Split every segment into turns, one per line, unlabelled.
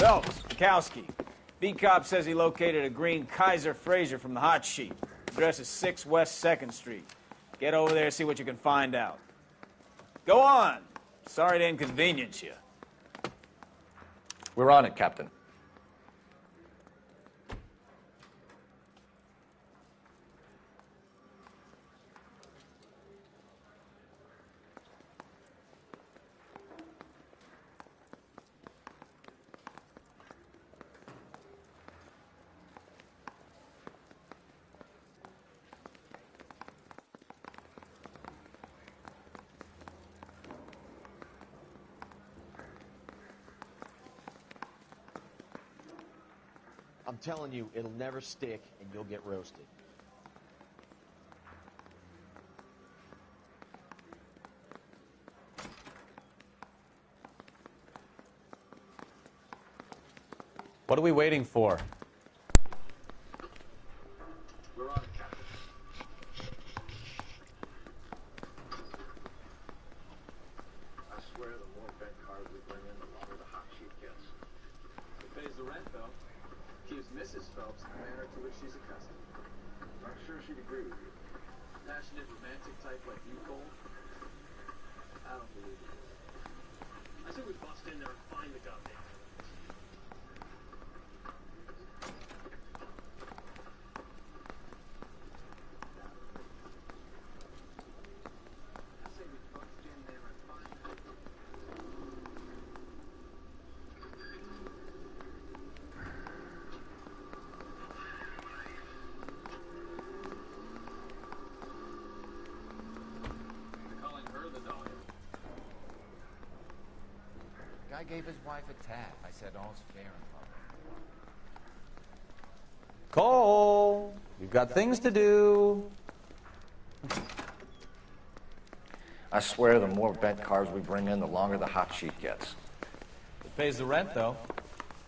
Phelps, Kowski. B-Cop says he located a green Kaiser Fraser from the hot sheet. Address is 6 West 2nd Street. Get over there, see what you can find out. Go on. Sorry to inconvenience you.
We're on it, Captain.
I'm telling you, it'll never stick, and you'll get roasted.
What are we waiting for?
We're on it, Captain. I swear the more bent cars we bring in, the longer the hot sheet gets. It pays the rent, though. Keeps Mrs. Phelps in the manner to which she's accustomed. Not sure she'd agree with you. Passionate, romantic type like you, Cole? I don't believe it. I say we bust in there and find the goddamn thing. I say we bust in there and find the
Guy gave his wife a tap. I said all's fair in love.
Cole, we've got things to do.
I swear the more bent cars we bring in, the longer the hot sheet gets.
It pays the rent, though.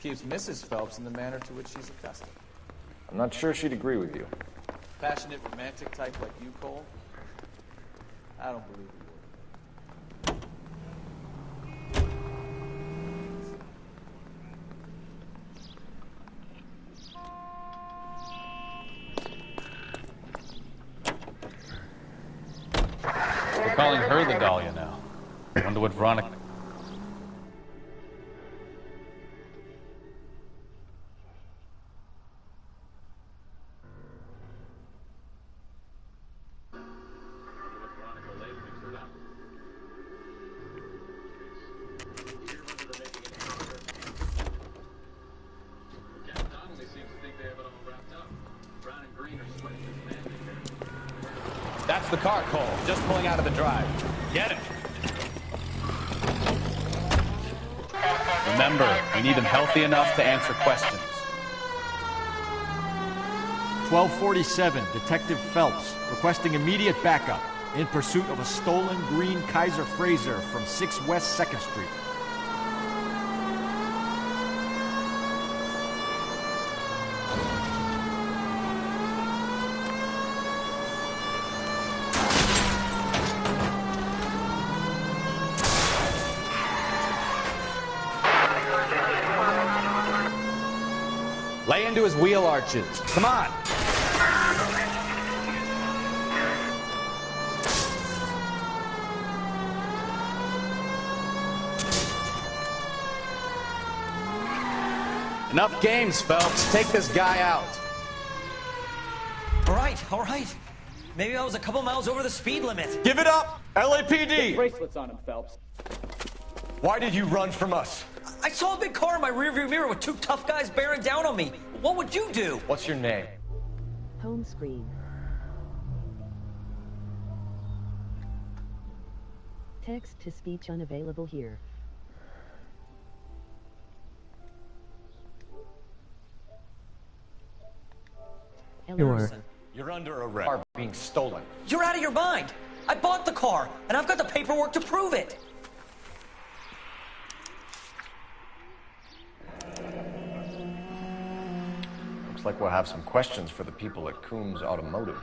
Keeps Mrs. Phelps in the manner to which she's accustomed.
I'm not sure she'd agree with you.
Passionate, romantic type like you, Cole? I don't believe you would. We're calling her the Dahlia now. I wonder what Veronica... That's the car, Cole. Just pulling out of the drive. Get it. Remember, we need him healthy enough to answer questions.
1247, Detective Phelps, requesting immediate backup in pursuit of a stolen green Kaiser Fraser from 6 West 2nd Street.
Lay into his wheel arches. Come on. Enough games, Phelps. Take this guy out.
All right. Maybe I was a couple miles over the speed limit.
Give it up, LAPD!
Bracelets on him, Phelps.
Why did you run from us?
I saw a big car in my rearview mirror with two tough guys bearing down on me. What would you do?
What's your name?
Home screen. Text to speech unavailable here.
You're under arrest.
Car being stolen.
You're out of your mind. I bought the car, and I've got the paperwork to prove it.
Looks like we'll have some questions for the people at Coombs Automotive.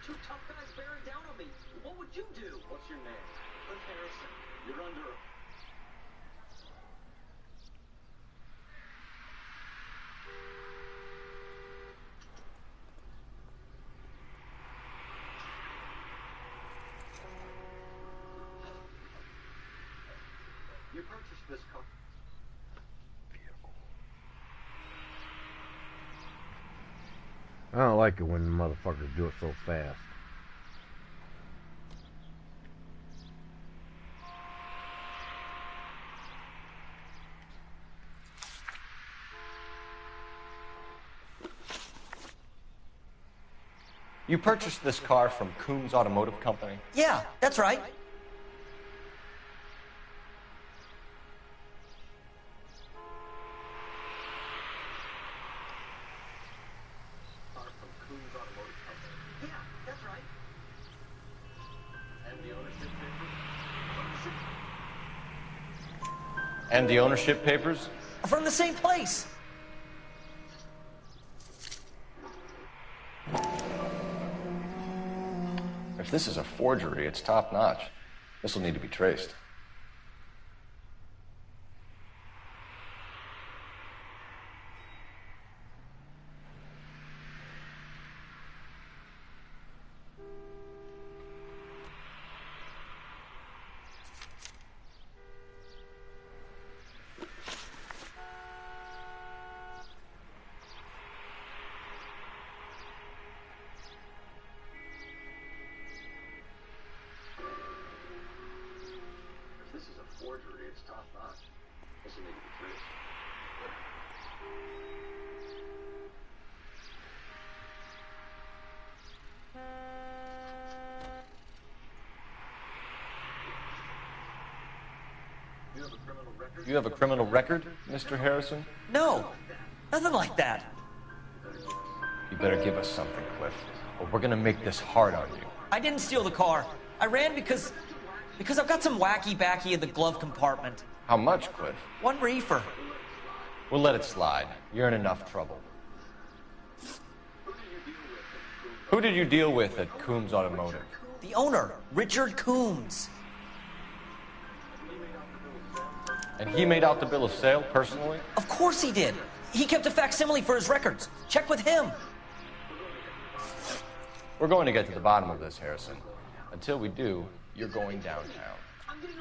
two tough guys bearing down on me. What would you do?
What's your name? Cliff Harrison. You're under arrest. You purchased this car.
I don't like it when the motherfuckers do it so fast.
You purchased this car from Coombs Automotive Company?
Yeah, that's right.
And the ownership papers?
From the same place.
If this is a forgery, it's top-notch. This will need to be traced.
Forgery, it's top notch. This will need to be traced. You have a criminal record?
You have a criminal record, Mr. Harrison?
No, nothing like that.
You better give us something, Cliff, or we're gonna make this hard on you.
I didn't steal the car. I ran because I've got some wacky backy in the glove compartment.
How much, Cliff?
1 reefer.
We'll let it slide. You're in enough trouble. Who did you deal with at Coombs Automotive?
The owner, Richard Coombs.
And he made out the bill of sale personally?
Of course he did. He kept a facsimile for his records. Check with him.
We're going to get to the bottom of this, Harrison. Until we do, you're going downtown.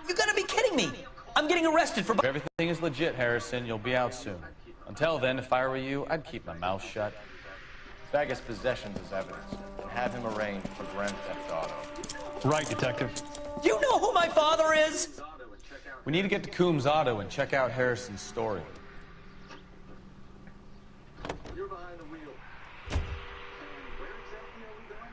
You gotta be kidding me! I'm getting arrested for...
If everything is legit, Harrison, you'll be out soon. Until then, if I were you, I'd keep my mouth shut.
Bag his possessions as evidence, and have him arraigned for grand theft auto.
Right, Detective.
Do you know who my father is?
We need to get to Coombs Auto and check out Harrison's story.
You're behind the wheel. And where exactly are we going?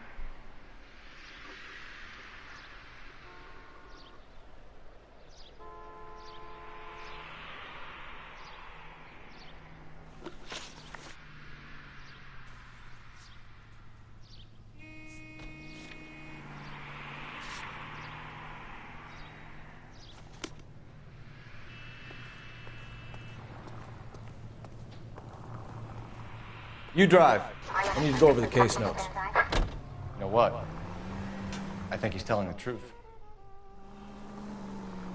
You drive. I need to go over the case notes.
You know what? I think he's telling the truth.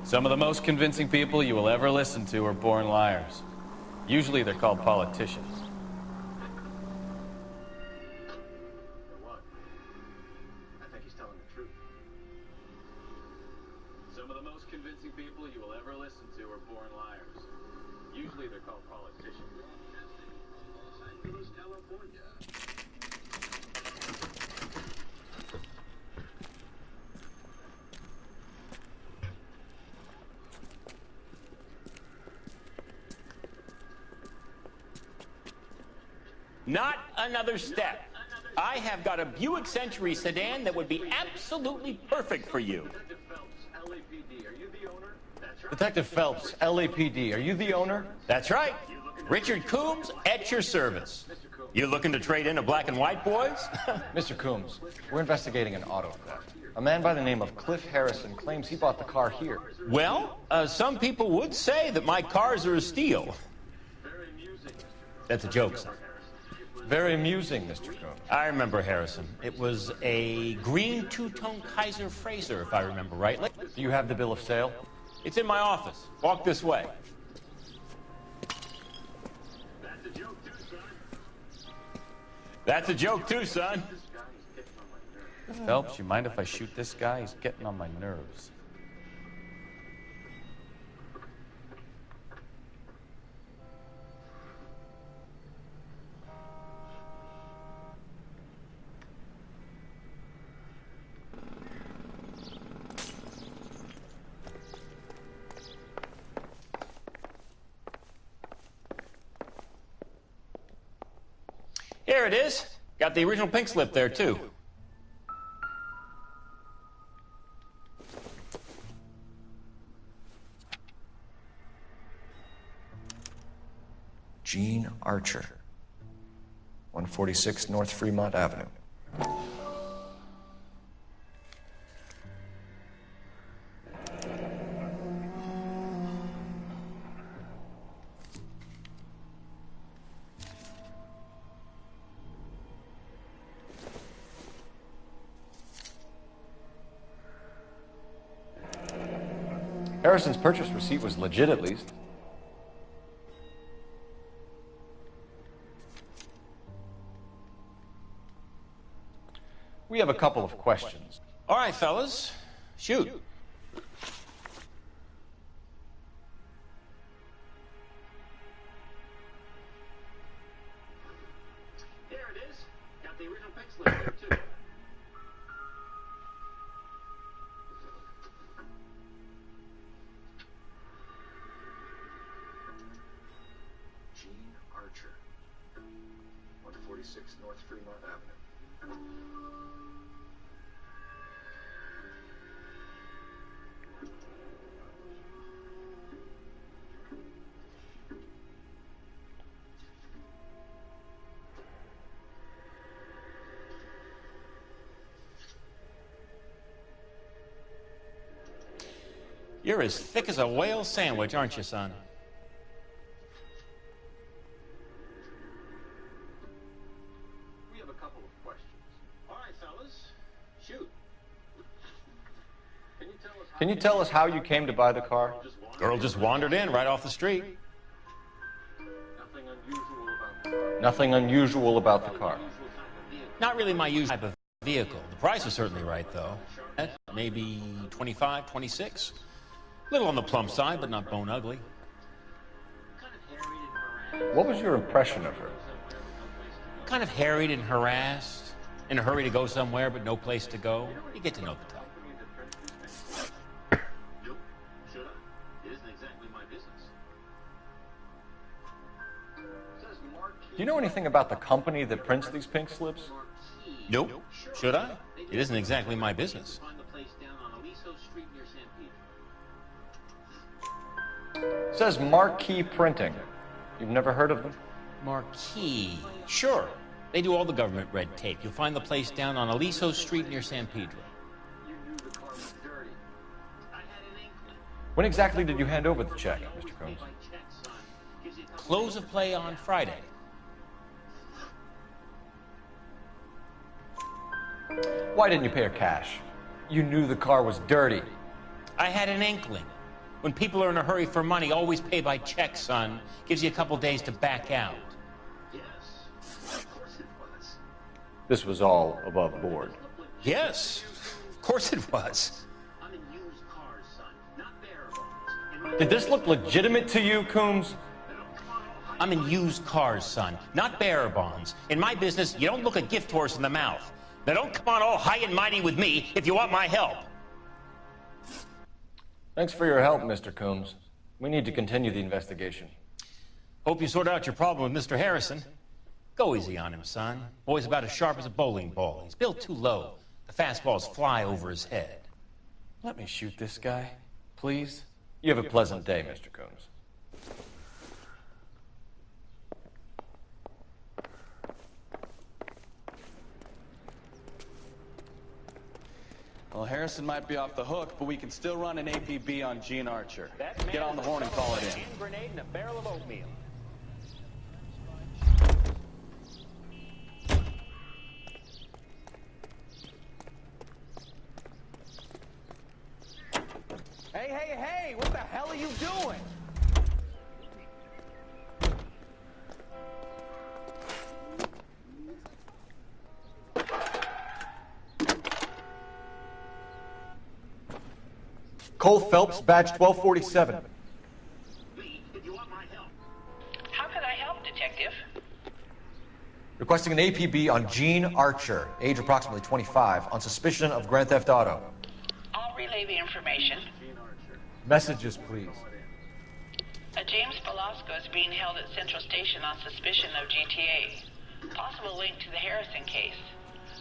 Some of the most convincing people you will ever listen to are born liars. Usually they're called politicians.
What? I think he's telling the truth.
Some of the most convincing people you will ever listen to are born liars. Usually they're called politicians.
Los Angeles, California.
Not another step. I have got a Buick Century sedan that would be absolutely perfect for you.
Detective Phelps, LAPD. Are you the owner? That's right.
Detective Phelps, LAPD, are you the owner?
That's right. Richard Coombs at your service. You looking to trade in a black and white, boys?
Mr. Coombs, we're investigating an auto theft. A man by the name of Cliff Harrison claims he bought the car here.
Well, some people would say that my cars are a steal. That's a joke, son.
Very amusing, Mr. Combs.
I remember Harrison. It was a green two-tone Kaiser Frazer, if I remember rightly.
Do you have the bill of sale?
It's in my office. Walk this way.
That's a joke too, son.
That's a joke too, son.
Phelps, you mind if I shoot this guy? He's getting on my nerves.
Here it is. Got the original pink slip there, too.
Gene Archer, 146 North Fremont Avenue.
Harrison's purchase receipt was legit, at least. We have a couple of questions.
All right, fellas. Shoot.
There it is. Got the original pink slip there, too. Gene Archer, 146 North Fremont Avenue.
You're as thick as a whale sandwich, aren't you, son?
We have a couple of questions.
All right, fellas. Shoot.
Can you tell us how you came to buy the car?
Girl just wandered in right off the street.
Nothing unusual about the car.
Nothing unusual about the car.
Not really my usual type of vehicle. The price was certainly right, though. Maybe 25, 26. A little on the plump side, but not bone ugly.
What was your impression of her?
Kind of harried and harassed. In a hurry to go somewhere, but no place to go. You get to know the type.
Nope. Should I? It isn't exactly my business. Says Marquis.
Do you know anything about the company that prints these pink slips?
Nope. Should I? It isn't exactly my business.
Find the place down on Aliso Street near San Pedro.
It says Marquis Printing. You've never heard of them?
Marquis. Sure. They do all the government red tape. You'll find the place down on Aliso Street near San Pedro.
You knew the car was dirty. I had an inkling.
When exactly did you hand over the check, Mr. Combs?
By check, son. Gives you a couple
Close of play on Friday.
Why didn't you pay her cash? You knew the car was dirty.
I had an inkling. When people are in a hurry for money, always pay by check, son. Gives you a couple days to back out.
Yes. Of course it was.
This was all above board.
Yes, of course it was.
I'm in used cars, son, not bearer bonds.
Did this look legitimate to you, Coombs?
I'm in used cars, son, not bearer bonds. In my business, you don't look a gift horse in the mouth. Now don't come on all high and mighty with me if you want my help.
Thanks for your help, Mr. Coombs. We need to continue the investigation.
Hope you sort out your problem with Mr. Harrison. Go easy on him, son. Boy's about as sharp as a bowling ball. He's built too low. The fastballs fly over his head.
Let me shoot this guy, please.
You have a pleasant day, Mr. Coombs.
Well, Harrison might be off the hook, but we can still run an APB on Gene Archer. Get on the horn and call it in.
Grenade and a barrel of oatmeal.
hey, what the hell are you doing?
Cole Phelps, badge 1247.
How can I help, Detective?
Requesting an APB on Gene Archer, age approximately 25, on suspicion of Grand Theft Auto.
I'll relay the information.
Messages, please.
James Velasco is being held at Central Station on suspicion of GTA. Possible link to the Harrison case.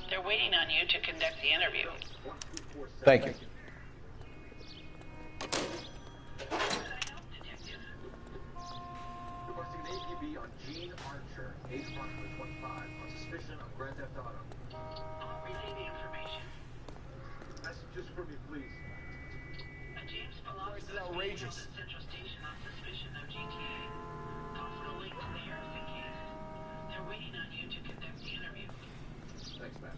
They're waiting on you to conduct the interview.
Thank you.
Requesting an APB on Gene Archer, age approximately 25, on suspicion of Grand Theft Auto.
I'll relay the information.
Messages for me, please.
James Velasco is being held at Central Station on suspicion of GTA. Possible link to the Harrison case. They're waiting on you to conduct the interview.
Thanks, Matt.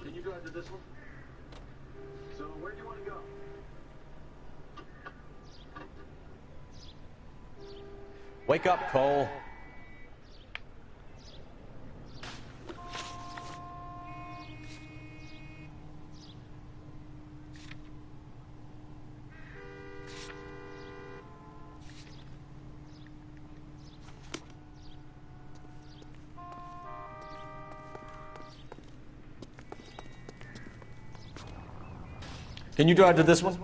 Can you drive to this one? So, where do you want to go?
Wake up, Cole. Can you drive to this one?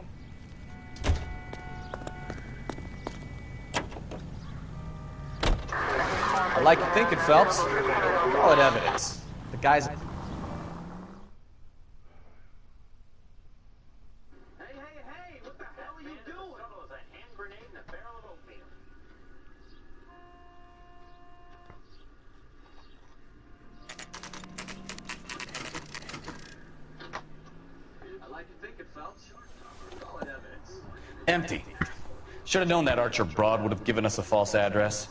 I like your thinking, Phelps. Call it evidence. The guy's...
Hey, what the hell are you doing? A hand grenade and a barrel of oatmeal. I like to think it, Phelps. Call it evidence.
Empty. Should have known that Archer broad would have given us a false address.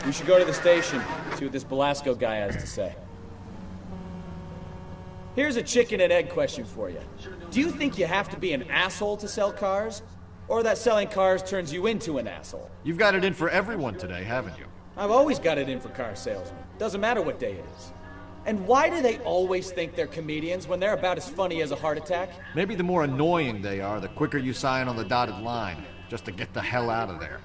We should go to the station, see what this Velasco guy has to say. Here's a chicken and egg question for you. Do you think you have to be an asshole to sell cars? Or that selling cars turns you into an asshole?
You've got it in for everyone today, haven't you?
I've always got it in for car salesmen. Doesn't matter what day it is. And why do they always think they're comedians when they're about as funny as a heart attack?
Maybe the more annoying they are, the quicker you sign on the dotted line, just to get the hell out of there.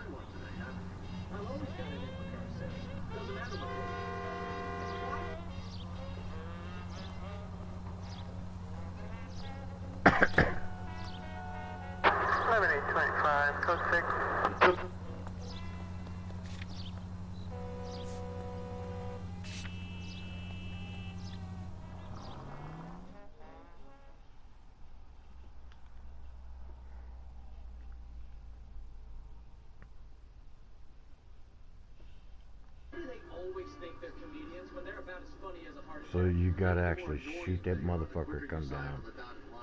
So you gotta actually shoot that motherfucker come down.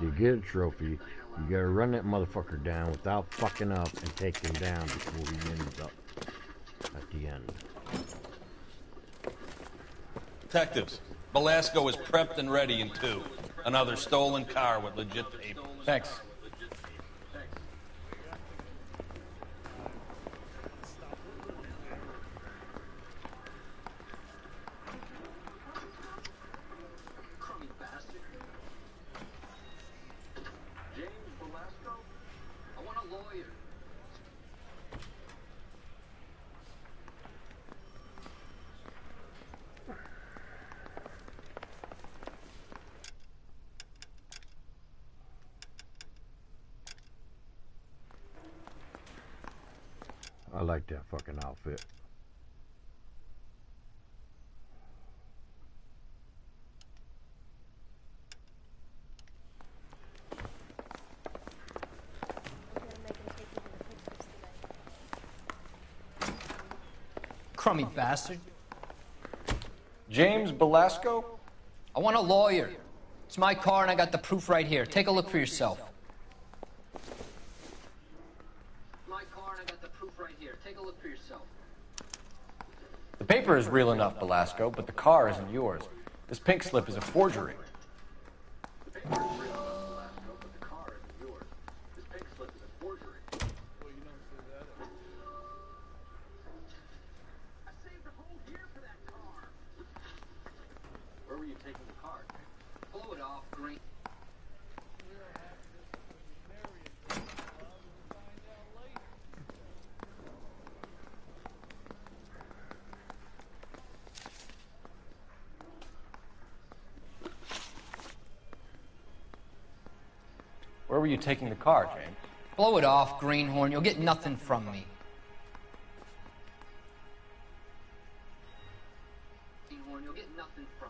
You get a trophy, you gotta run that motherfucker down without fucking up and take him down before he ends up at the end.
Detectives, Velasco is prepped and ready in 2. Another stolen car with legit papers.
Thanks.
I like that fucking outfit.
Crummy bastard.
James Velasco?
I want a lawyer. It's my car and I got the proof right here. Take a look for yourself. here. Take a look for yourself.
The paper is real enough, Belasco, but the car isn't yours. This pink slip is a forgery.
The paper is real enough, Velasco, but the car isn't yours. This pink slip is a forgery. Well, you don't say that. I saved a whole year for that car. Where were you taking the car?
Blow it off, Green.
Where were you taking the car, James?
Blow it off, Greenhorn. You'll get nothing from me. Greenhorn, you'll get nothing from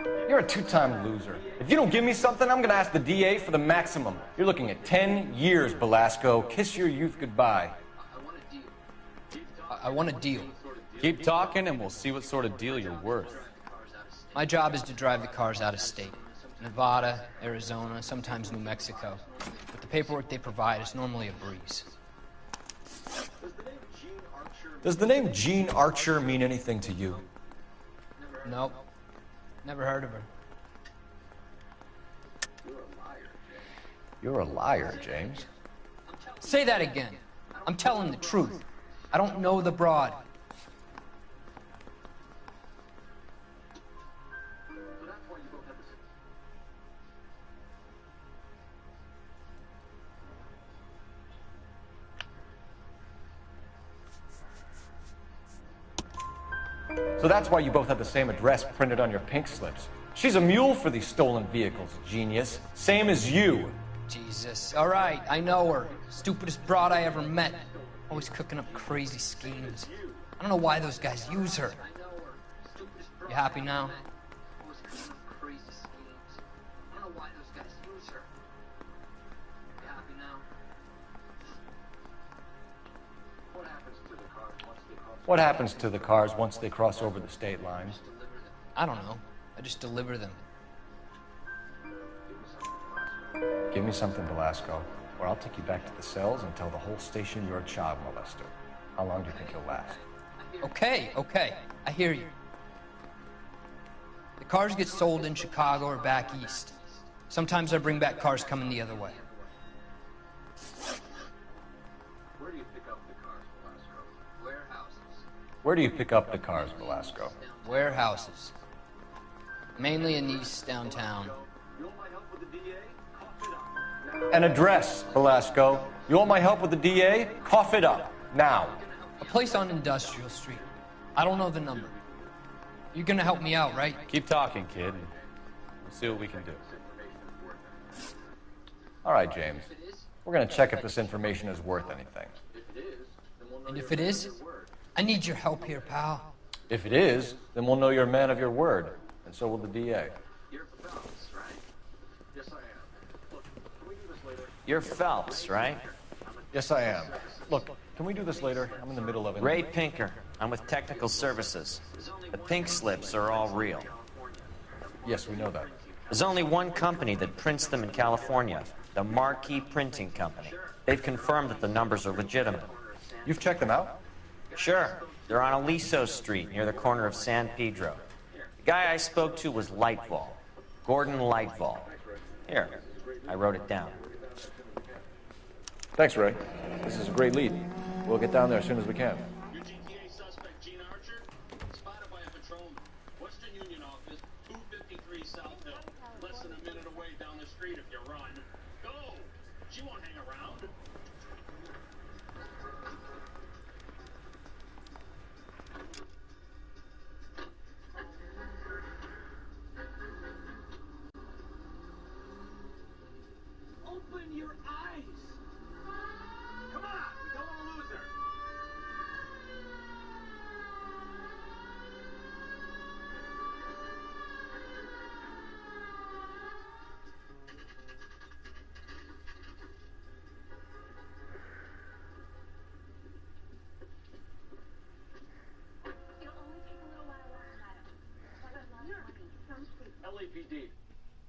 me.
You're a two-time loser. If you don't give me something, I'm gonna ask the DA for the maximum. You're looking at 10 years, Belasco. Kiss your youth goodbye.
I want a deal.
Keep talking and we'll see what sort of deal you're worth.
My job is to drive the cars out of state. Nevada, Arizona, sometimes New Mexico. But the paperwork they provide is normally a breeze.
Does the name Jean Archer mean anything to you?
Nope. Never heard of her.
You're a liar, James.
Say that again. I'm telling the truth. I don't know the broad.
So that's why you both have the same address printed on your pink slips. She's a mule for these stolen vehicles, genius. Same as you.
Jesus. All right, I know her. Stupidest broad I ever met. Always cooking up crazy schemes. I don't know why those guys use her. You happy now?
What happens to the cars once they cross over the state lines?
I don't know. I just deliver them.
Give me something, Belasco, or I'll take you back to the cells and tell the whole station you're a child molester. How long do you think you'll last?
Okay. I hear you. The cars get sold in Chicago or back east. Sometimes I bring back cars coming the other way.
Where do you pick up the cars, Velasco?
Warehouses.
Where do you pick up the cars, Belasco?
Warehouses. Mainly in East downtown.
An address, Belasco. You want my help with the DA? Cough it up. Now.
A place on Industrial Street. I don't know the number. You're gonna help me out, right?
Keep talking, kid, and we'll see what we can do.
All right, James. We're gonna check if this information is worth anything.
And if it is, I need your help here, pal.
If it is, then we'll know you're a man of your word, and so will the DA.
You're Phelps, right?
Yes, I am. Look, can we do this later? I'm in the middle of it.
Ray Pinker. I'm with Technical Services. The pink slips are all real.
Yes, we know that.
There's only one company that prints them in California, the Marquee Printing Company. They've confirmed that the numbers are legitimate.
You've checked them out?
Sure. They're on Aliso Street, near the corner of San Pedro. The guy I spoke to was Lightfall. Gordon Lightfall. Here, I wrote it down.
Thanks, Ray. This is a great lead. We'll get down there as soon as we can.
Your GTA suspect, Jean Archer, spotted by a patrolman. Western Union office, 253 South Hill. Less than a minute away down the street if you run. Go! She won't hang around. Open your eyes! Come on, we don't want to lose her. LAPD.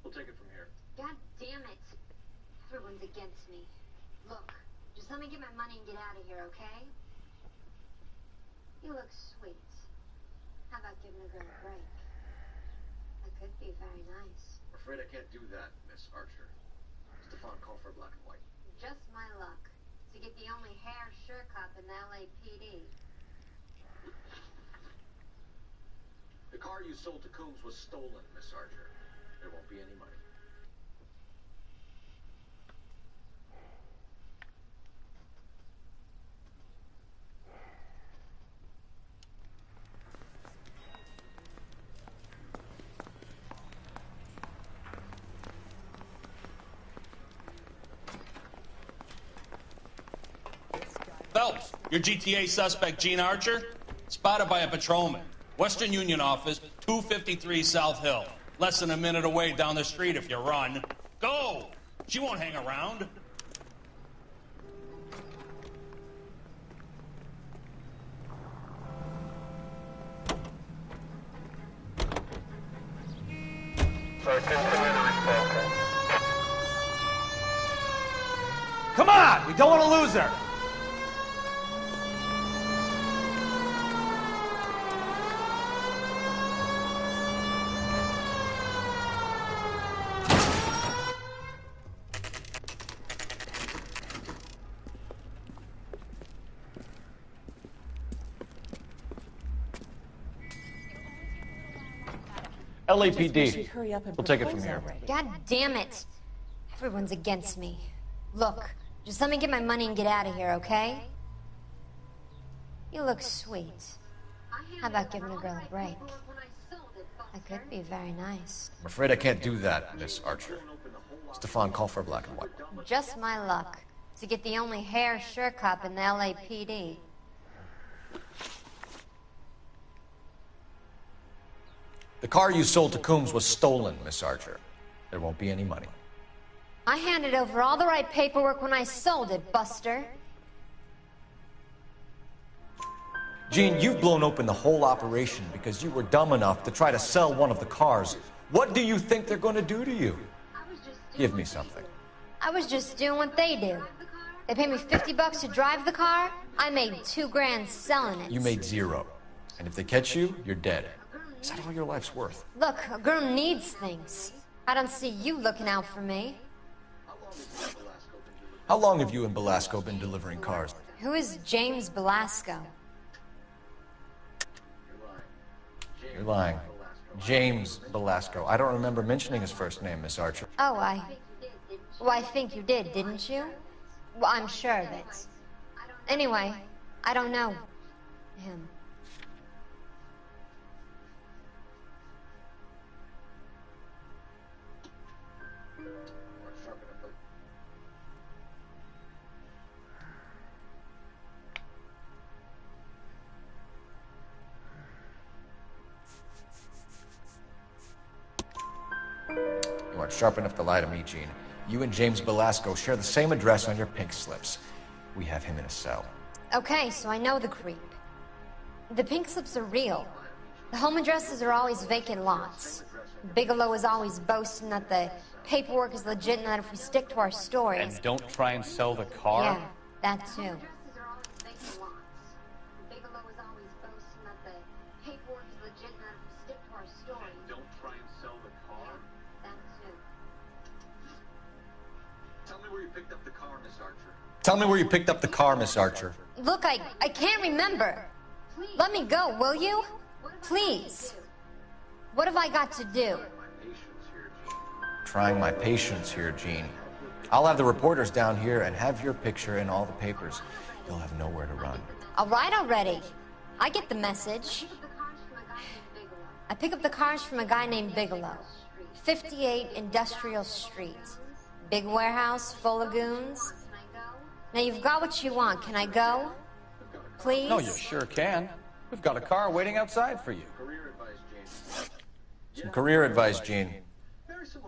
We'll take it from here.
God damn it. Everyone's against me. Look, just let me get my money and get out of here, okay? You look sweet. How about giving a girl a break? That could be very nice.
I'm afraid I can't do that, Miss Archer. Stefan, call for black and white.
Just my luck. To get the only hair sure cop in the LAPD.
The car you sold to Coombs was stolen, Miss Archer. There won't be any money.
Phelps, your GTA suspect, Gene Archer, spotted by a patrolman. Western Union office, 253 South Hill. Less than a minute away down the street if you run. Go! She won't hang around.
Come on! We don't want to lose her!
LAPD. We'll take it from here.
God damn it. Everyone's against me. Look, just let me get my money and get out of here, okay? You look sweet. How about giving a girl a break? That could be very nice.
I'm afraid I can't do that, Miss Archer. Stefan, call for black and white.
Just my luck. To get the only hair sure cop in the LAPD.
The car you sold to Coombs was stolen, Miss Archer. There won't be any money.
I handed over all the right paperwork when I sold it, Buster.
Gene, you've blown open the whole operation because you were dumb enough to try to sell one of the cars. What do you think they're going to do to you? Give me something.
I was just doing what they do. They paid me $50 to drive the car. I made $2 grand selling it.
You made $0. And if they catch you, you're dead. Is that all your life's worth?
Look, a girl needs things. I don't see you looking out for me.
How long have you and Belasco been delivering cars?
Who is James Belasco?
You're lying. James Belasco. I don't remember mentioning his first name, Miss Archer.
Oh, I think you did, didn't you? Well, I'm sure of it. Anyway, I don't know him.
You aren't sharp enough to lie to me, Gene. You and James Belasco share the same address on your pink slips. We have him in a cell.
Okay, so I know the creep. The pink slips are real. The home addresses are always vacant lots. Bigelow is always boasting that the paperwork is legit and that if we stick to our stories...
And don't try and sell the car?
Yeah, that too.
Tell me where you picked up the car, Miss Archer.
Look, I can't remember. Let me go, will you? Please. What have I got to do?
Trying my patience here, Gene. I'll have the reporters down here and have your picture in all the papers. You'll have nowhere to run.
All right already. I get the message. I pick up the cars from a guy named Bigelow. 58 Industrial Street. Big warehouse full of goons. Now you've got what you want. Can I go? Please?
No, you sure can. We've got a car waiting outside for you.
Some career advice, Gene.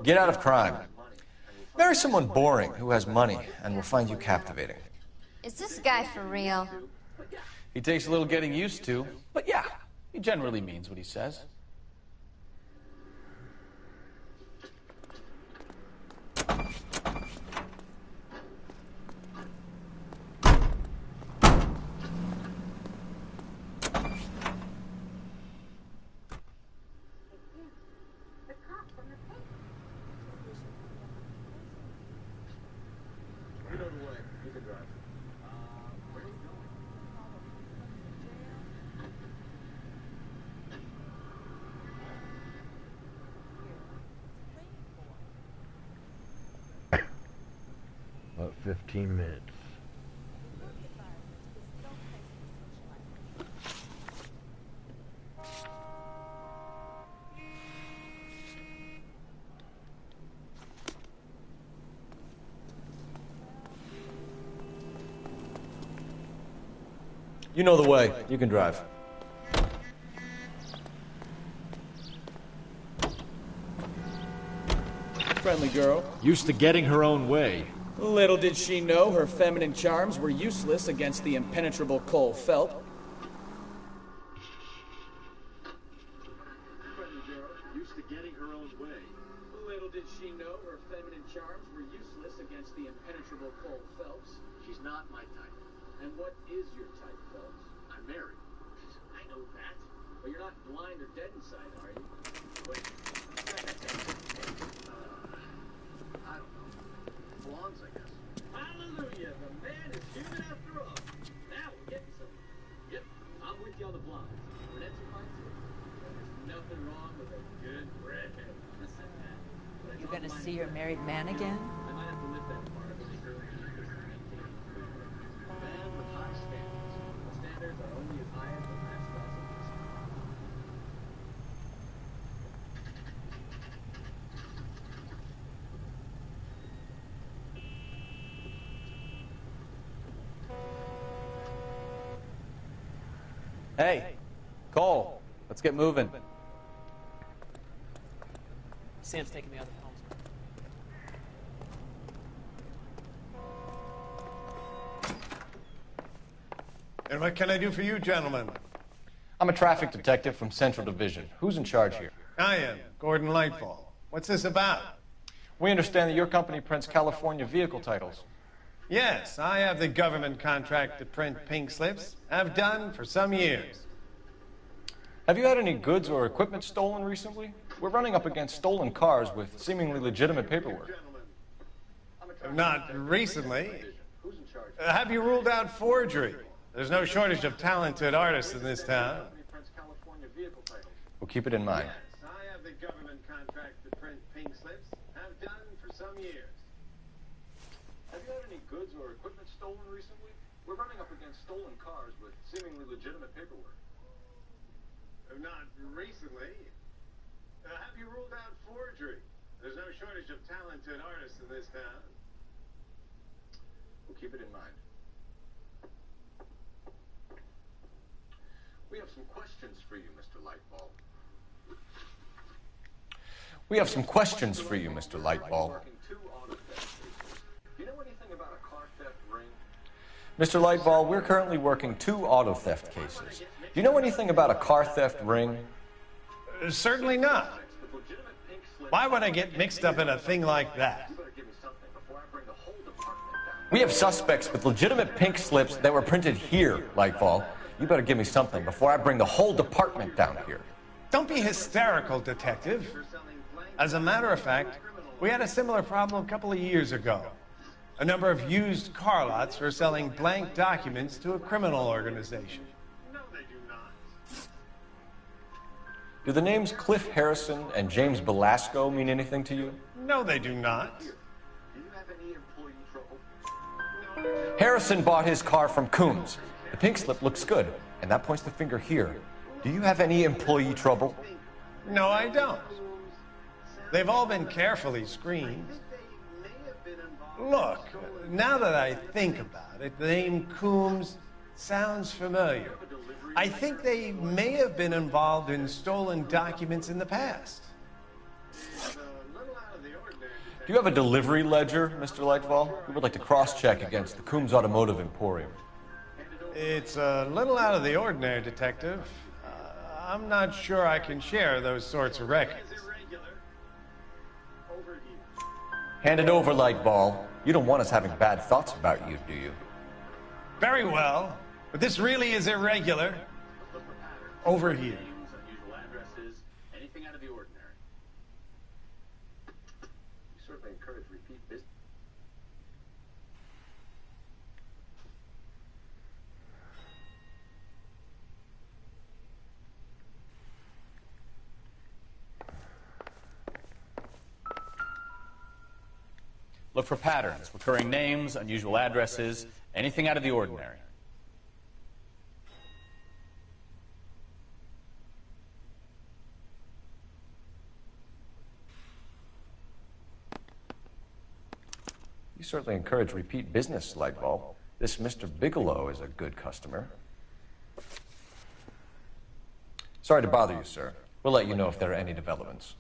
Get out of crime. Marry someone boring who has money and will find you captivating.
Is this guy for real?
He takes a little getting used to, but yeah, he generally means what he says.
About 15 minutes.
You know the way. You can drive.
Friendly girl.
Used to getting her own way.
Little did she know her feminine charms were useless against the impenetrable Cole Phelps.
Friendly girl, used to getting her own way. Little did she know her feminine charms were useless against the impenetrable Cole Phelps. She's not my type. And what is your type, Phelps? I'm married. I know that. But you're not blind or dead inside, are you? Wait. I don't know. Blondes, I guess. Hallelujah! The man is human after all. Now we're getting somewhere. Yep, I'm with you on the blondes. Brunettes are fine too. There's nothing wrong with a good redhead.
You gonna see your married man again?
I might have to lift that part of it early because I'm maintaining the man with high standards. The standards are only as high as the last class of whiskey.
Hey, Cole, let's get moving.
Sam's taking me out of the house.
And what can I do for you, gentlemen?
I'm a traffic detective from Central Division. Who's in charge here?
I am, Gordon Lightfall. What's this about?
We understand that your company prints California vehicle titles.
Yes, I have the government contract to print pink slips. Have done for some years.
Have you had any goods or equipment stolen recently? We're running up against stolen cars with seemingly legitimate paperwork.
Not recently. Have you ruled out forgery? There's no shortage of talented artists in this town.
We'll keep it in mind.
Yes, I have the government contract to print pink slips. Have done for some years.
Have you had any goods or equipment stolen recently? We're running up against stolen cars with seemingly legitimate paperwork.
Not recently. Have you ruled out forgery? There's no shortage of talented artists in this town.
We'll keep it in mind. We have some questions for you, Mr. Lightball.
We have some questions for you, Mr. Lightball.
Do you know anything about a car theft ring?
Mr. Lightball, we're currently working 2 auto theft cases. Do you know anything about a car theft ring?
Certainly not. Why would I get mixed up in a thing like that?
We have suspects with legitimate pink slips that were printed here, Lightfall. You better give me something before I bring the whole department down here.
Don't be hysterical, Detective. As a matter of fact, we had a similar problem a couple of years ago. A number of used car lots were selling blank documents to a criminal organization.
Do the names Cliff Harrison and James Belasco mean anything to you?
No, they do not.
Do you have any employee trouble?
Harrison bought his car from Coombs. The pink slip looks good, and that points the finger here. Do you have any employee trouble?
No, I don't. They've all been carefully screened. Look, now that I think about it, the name Coombs sounds familiar. I think they may have been involved in stolen documents in the past.
Do you have a delivery ledger, Mr. Lightfall? We would like to cross-check against the Coombs Automotive Emporium.
It's a little out of the ordinary, Detective. I'm not sure I can share those sorts of records.
Hand it over, Lightball. You don't want us having bad thoughts about you, do you?
Very well, but this really is irregular. Over here.
Unusual addresses, anything out of the ordinary. We certainly encourage repeat business.
Look for patterns, recurring names, unusual addresses, anything out of the ordinary.
You certainly encourage repeat business, Lightbulb. This Mr. Bigelow is a good customer. Sorry to bother you, sir. We'll let you know if there are any developments.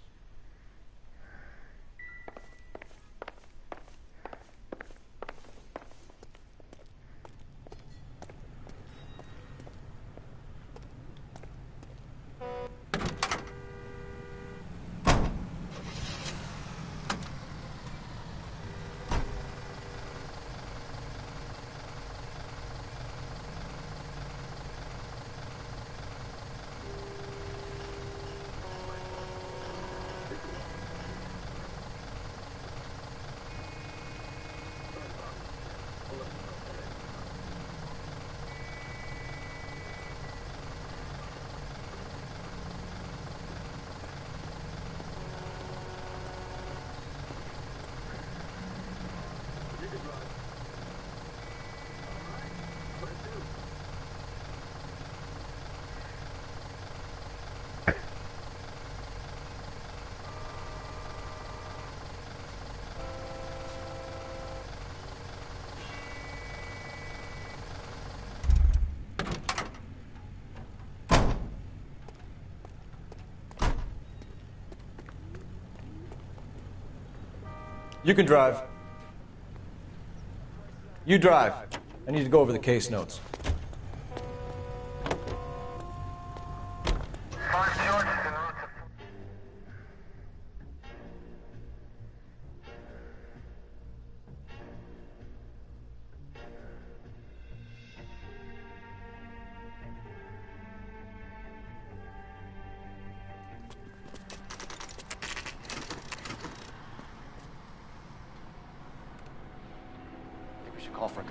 You can drive. You drive. I need to go over the case notes. Call for a...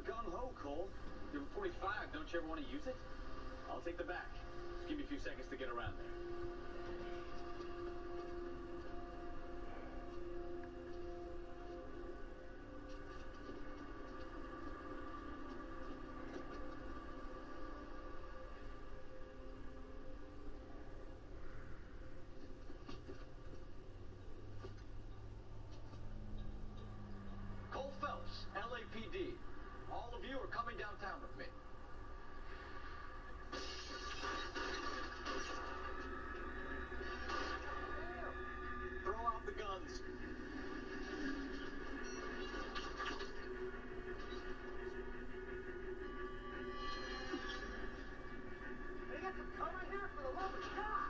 Gung-ho, Cole. You have a 45. Don't you ever want to use it? I'll take the back. Just give me a few seconds to get around there. Cole Phelps, LAPD. All of you are coming downtown with me. Throw out the guns. They got some cover here for the love of God.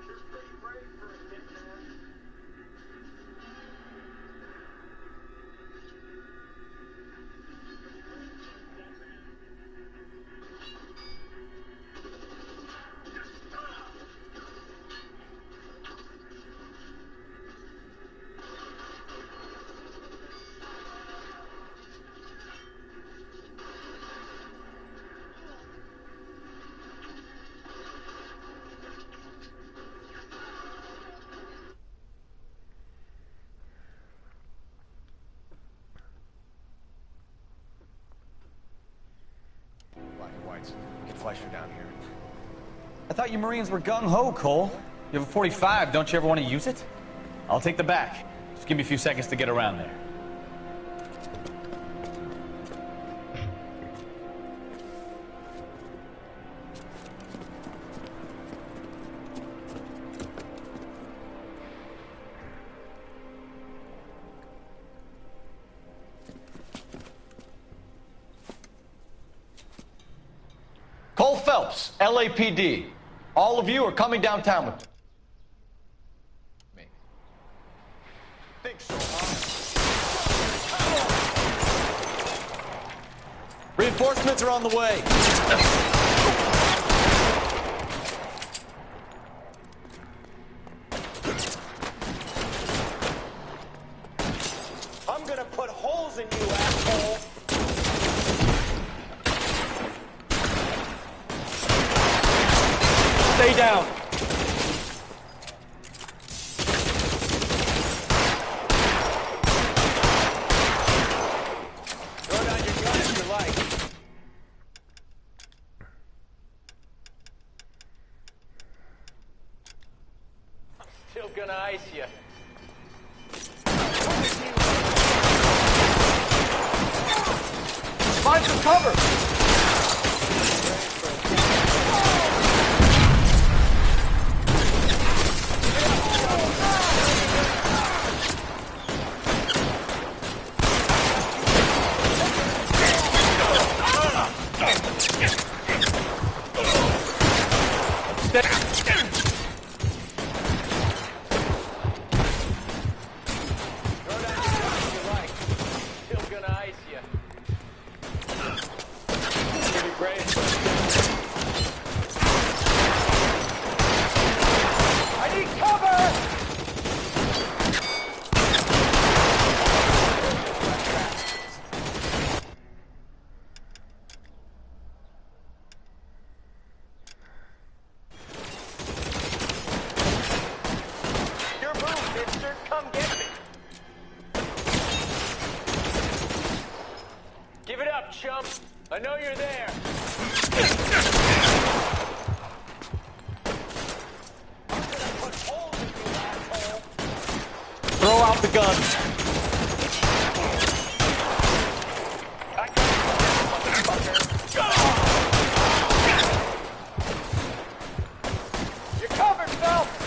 You're pretty brave for a kid, man.
Get Fleischer down here.
I thought you Marines were gung-ho, Cole. You have a 45. Don't you ever want to use it? I'll take the back. Just give me a few seconds to get around there.
Cole Phelps, LAPD. All of you are coming downtown with me. think so, huh?
Reinforcements are on the way.
I'm gonna put holes in you, asshole!
Stay down.
Throw down your gun if you like. I'm still gonna ice you.
Find some cover.
Chump, I know you're there.
Throw out the guns.
You're covered, Phelps.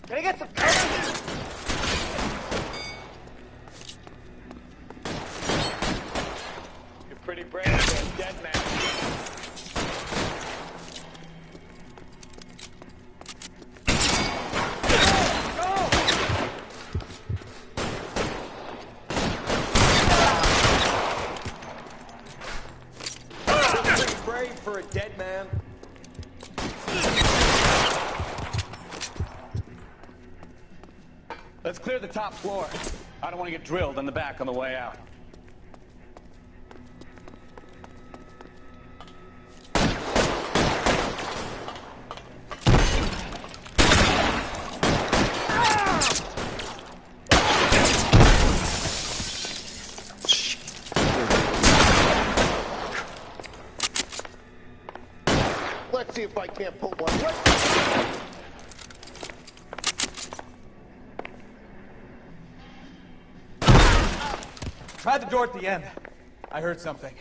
Can I get some cover? You're pretty brave for a dead man. You're pretty brave for a dead man.
Let's clear the top floor. I don't want to get drilled in the back on the way out.
Let's see if I can't pull one.
Try the door at the end. I heard something.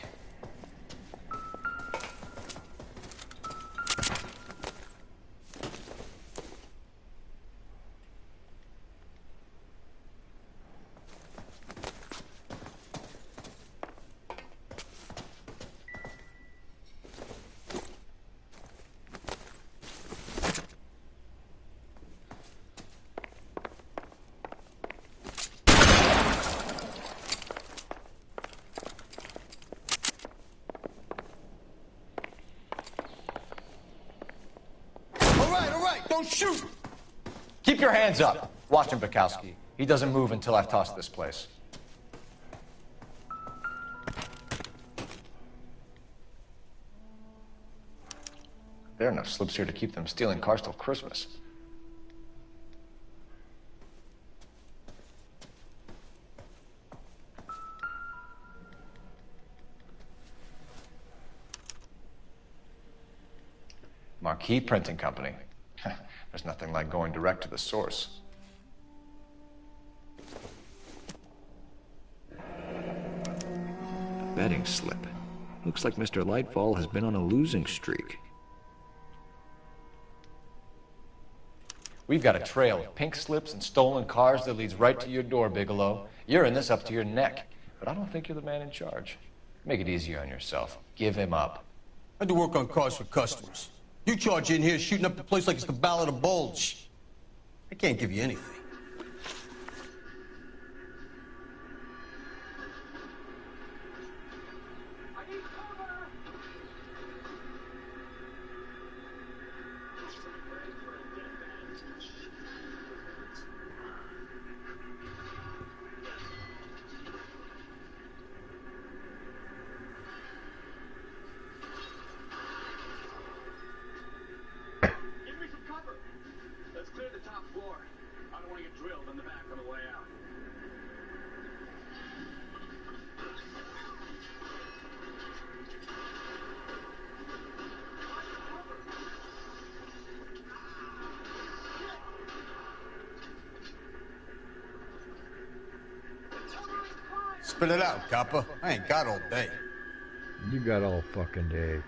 Don't shoot!
Keep your hands up. Watch him, Bukowski. He doesn't move until I've tossed this place. There are enough slips here to keep them stealing cars till Christmas. Marquee Printing Company. There's nothing like going direct to the source.
Betting slip. Looks like Mr. Lightfall has been on a losing streak.
We've got a trail of pink slips and stolen cars that leads right to your door, Bigelow. You're in this up to your neck, but I don't think you're the man in charge. Make it easier on yourself. Give him up.
I do work on cars for customers. You charge in here shooting up the place like it's the Ballad of Bulge. I can't give you anything. Spit it out, copper. I ain't got all day.
You got all fucking day.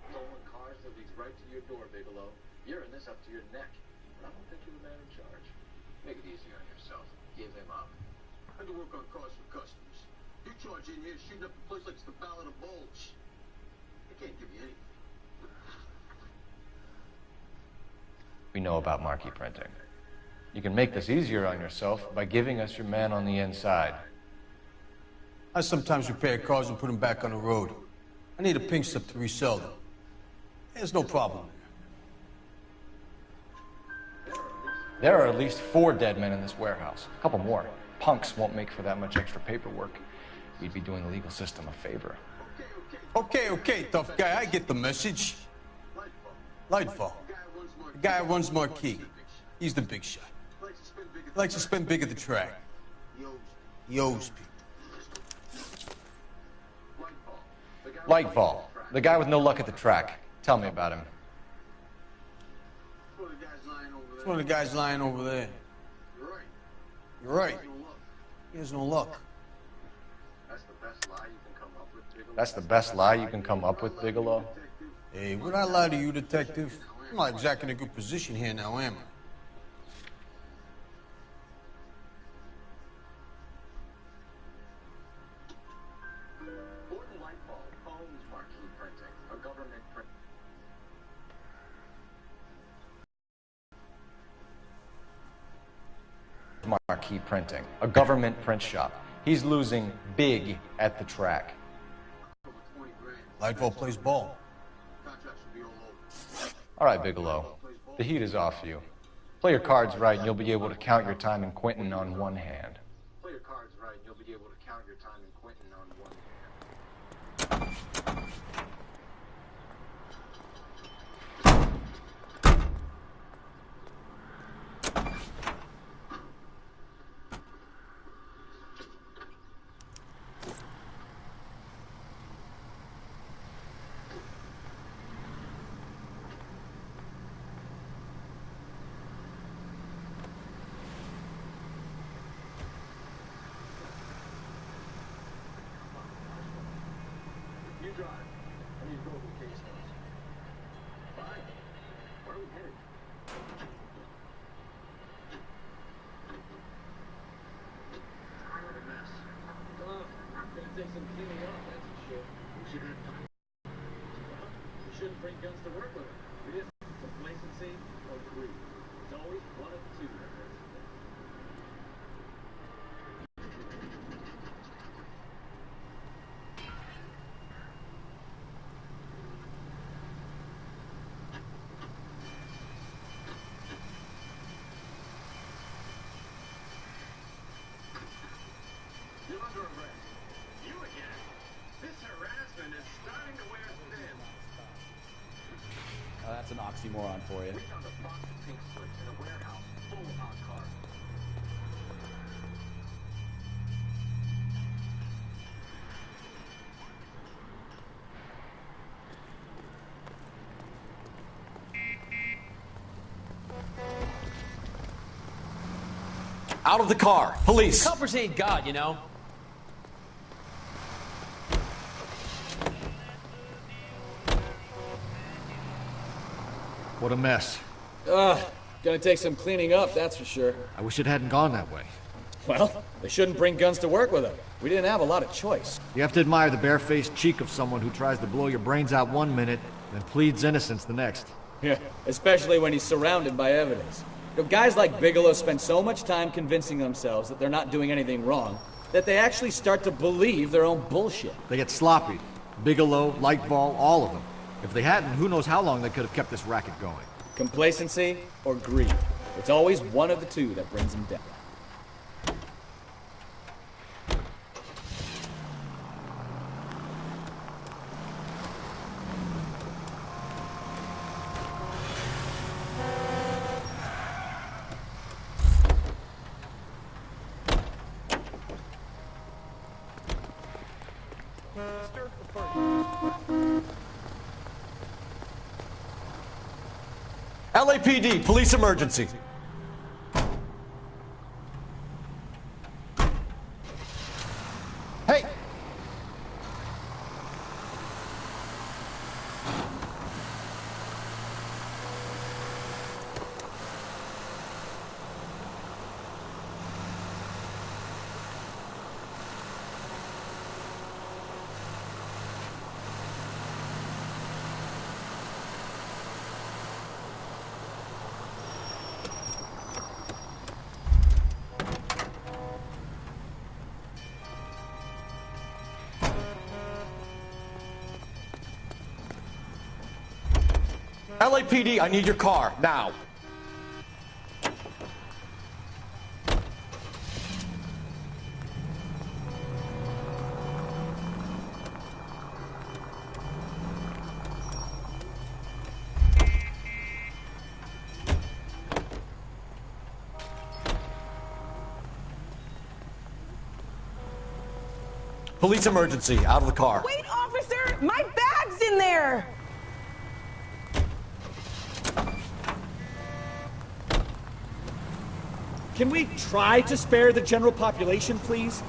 Stolen cars that leads right to your door, Bigelow. You're in this up to your neck. I don't think you're the man in charge. Make it easier on yourself. Give him up.
I do work on cars for customers. You charge in here shooting up the place like it's the Ballad of Bulge. I can't give you anything.
We know about marquee printing. You can make this easier on yourself by giving us your man on the inside.
I sometimes repair cars and put them back on the road. I need a pink slip to resell them. There's no problem there.
There are at least 4 dead men in this warehouse. A couple more. Punks won't make for that much extra paperwork. We'd be doing the legal system a favor.
Okay, tough guy. I get the message. Lightfall. The guy who runs Marquee. He's the big shot. He likes to spend big at the track. He owes people.
Lightfall. The guy with no luck at the track. Tell me about him.
It's one of the guys lying over there. You're right. He has no luck.
That's the best lie you can come up with, Bigelow?
Hey, would I lie to you, detective? I'm not exactly in a good position here now, am I?
Marquee Printing, a government print shop. He's losing big at the track.
Lightfall plays ball.
All right, Bigelow. The heat is off you. Play your cards right and you'll be able to count your time in Quentin on one hand.
Play your cards right and you'll be able to count your time in Quentin on one hand.
That's an oxymoron for you.
Out of the car! Police!
Coppers ain't God, you know.
What a mess.
Ugh, gonna take some cleaning up, that's for sure.
I wish it hadn't gone that way.
Well, they shouldn't bring guns to work with them. We didn't have a lot of choice.
You have to admire the barefaced cheek of someone who tries to blow your brains out one minute and pleads innocence the next.
Yeah, especially when he's surrounded by evidence. You know, guys like Bigelow spend so much time convincing themselves that they're not doing anything wrong that they actually start to believe their own bullshit.
They get sloppy. Bigelow, Lightball, all of them. If they hadn't, who knows how long they could have kept this racket going.
Complacency or greed. It's always one of the two that brings them down.
LAPD, police emergency.
Hey!
LAPD, I need your car, now. Police emergency, out of the car.
Wait, officer! My bag's in there!
Can we try to spare the general population, please?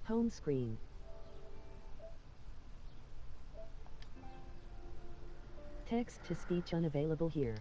Home screen. Text to speech unavailable here.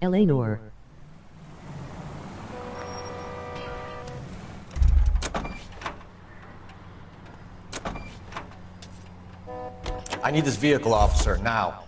L A Noir.
I need this vehicle, officer, now.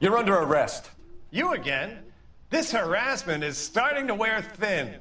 You're under arrest.
You again? This harassment is starting to wear thin.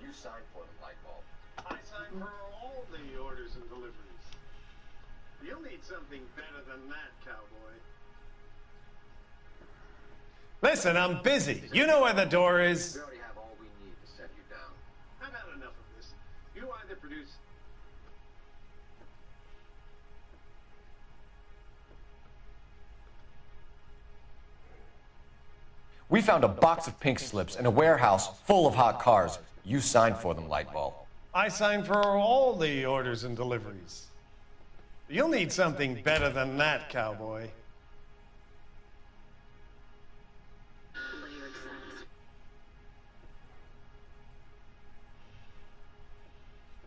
You signed for the light bulb. I signed for all the orders and deliveries. You'll need something better than that, cowboy.
Listen, I'm busy. You know where the door is.
We already have all we need to set you down. I've had enough of this. You either produce...
We found a box of pink slips in a warehouse full of hot cars. You signed for them, Lightball.
I signed for all the orders and deliveries. You'll need something better than that, cowboy.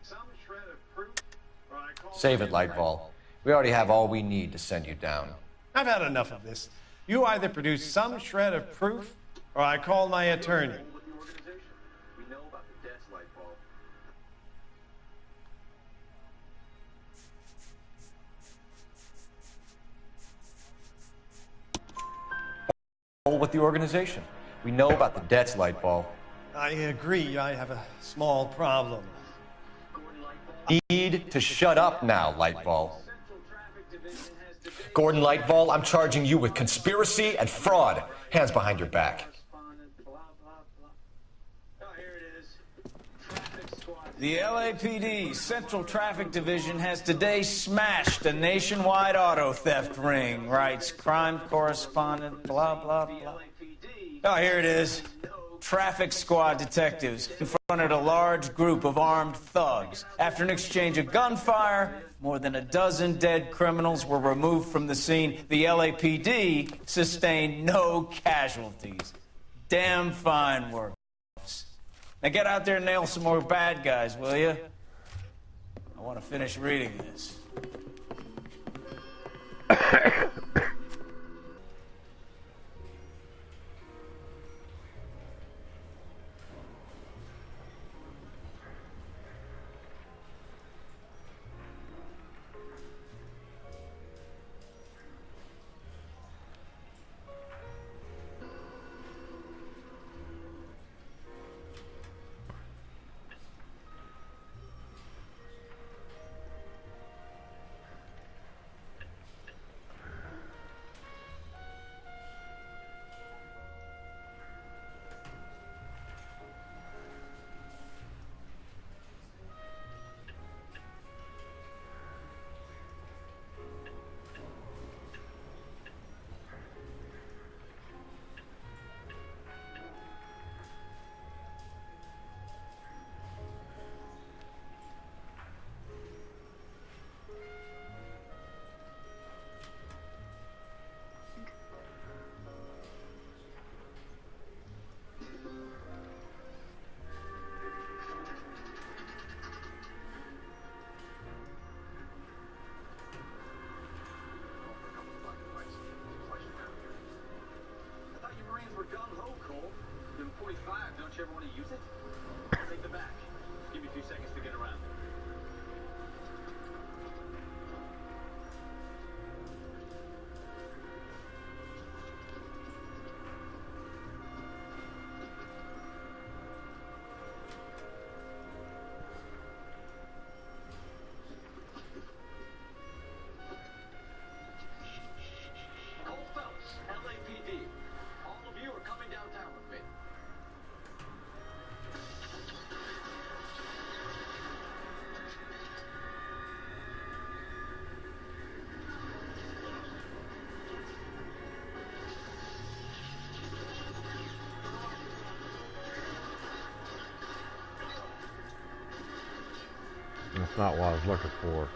Some shred of proof, or I call
Save it, Lightball. We already have all we need to send you down.
I've had enough of this. You either produce some shred of proof, or I call my attorney.
We know about the debts, Lightball.
With the organization. We know about the debts, Lightball.
I agree, I have a small problem.
Need to shut up now, Lightball. Gordon Lightball, I'm charging you with conspiracy and fraud. Hands behind your back.
The LAPD Central Traffic Division has today smashed a nationwide auto theft ring, writes crime correspondent, blah, blah, blah. Oh, here it is. Traffic squad detectives confronted a large group of armed thugs. After an exchange of gunfire, more than a dozen dead criminals were removed from the scene. The LAPD sustained no casualties. Damn fine work. Now get out there and nail some more bad guys, will you? I want to finish reading this.
you ever want to use it? Take the back. Give me a few seconds to get around. LAPD. All of you are coming downtown with me.
That's not what I was looking for.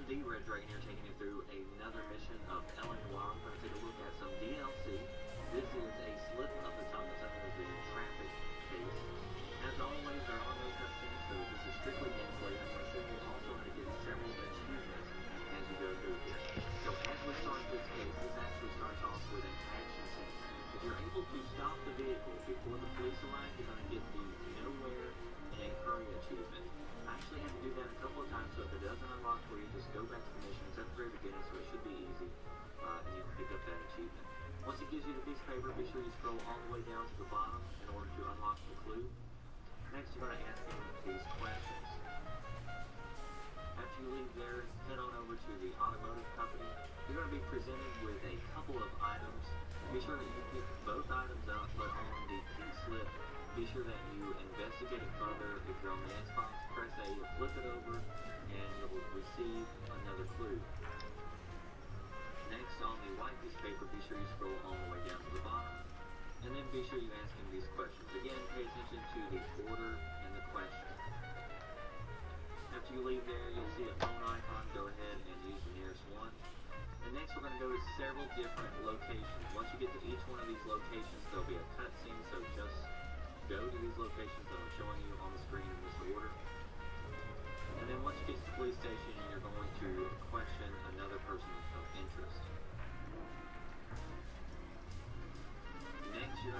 Red Dragon here, taking you through another mission of L A Noir. We're going to take a look at some DLC. This is a slip of the tongue. It's under the traffic case. As always, there are no cutscenes, so this is strictly gameplay. I'm going to show you also how to get several achievements as you go through here. So as we start this case, this actually starts off with an action scene. If you're able to stop the vehicle before the police arrive, you're going to get the Nowhere in a Hurry achievement. I actually had to do that a couple of times, so if it doesn't unlock for you, just go back to the mission. It's at the very beginning, so it should be easy, and you can pick up that achievement. Once it gives you the piece of paper, be sure you scroll all the way down to the bottom in order to unlock the clue. Next, you're going to ask him these questions. After you leave there, head on over to the automotive company. You're going to be presented with a couple of items. Be sure that you pick both items up, but on the key slip, be sure that you investigate it further. If you're on the Xbox, press A to flip it over, and you'll receive another clue. Next, on the white piece of paper, be sure you scroll all the way down to the bottom, and then be sure you ask him these questions. Again, pay attention to the order and the question. After you leave there, you'll see a phone icon. Go ahead and use the nearest one. And next, we're going to go to several different locations. Once you get to each one of these locations, there'll be a cutscene, so just go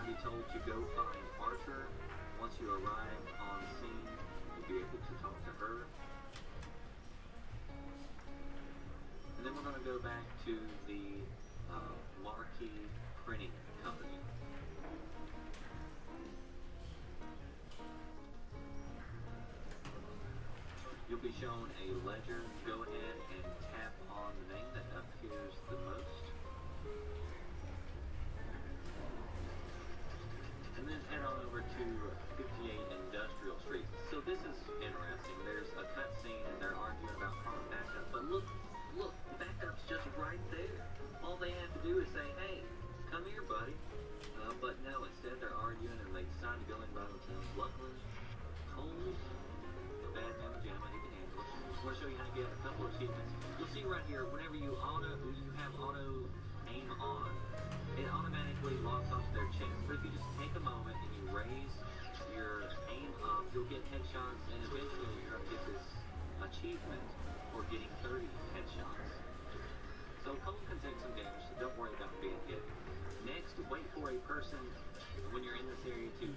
be told to go find Archer. Once you arrive on scene, you'll be able to talk to her. And then we're going to go back to the Marquee Printing Company. You'll be shown a ledger. Go ahead and tap on the name that appears the most. And then head on over to 58 Industrial Street. So this is interesting. There's a cut scene and they're arguing about car backup. But look, the backup's just right there. All they have to do is say, hey, come here, buddy. But no, instead they're arguing and they decide to go in by themselves. Luckily, Coles, a bad man pajama, he can handle it. I want to show you how to get a couple of achievements. You'll see right here, whenever you have auto aim on, it automatically locks onto their chest. But if you just take a moment and you raise your aim up, you'll get headshots, and eventually you're going to get this achievement for getting 30 headshots. So Cole can take some damage, so don't worry about being hit. Next, wait for a person when you're in this area to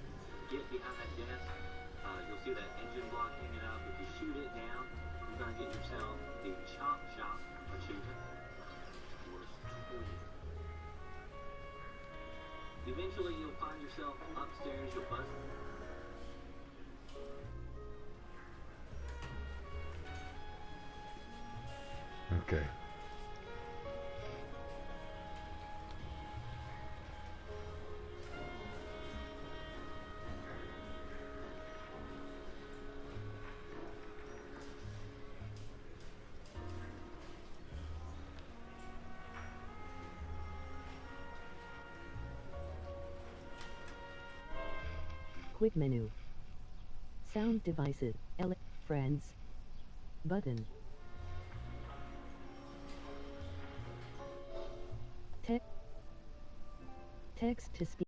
get behind that desk. You'll see that engine block hanging up. If you shoot it down, you're going to get yourself the Chop Shop achievement. Eventually, you'll find yourself upstairs. You'll buzz.
Okay.
Quick menu. Sound devices. L A Friends. Button. Text to speech.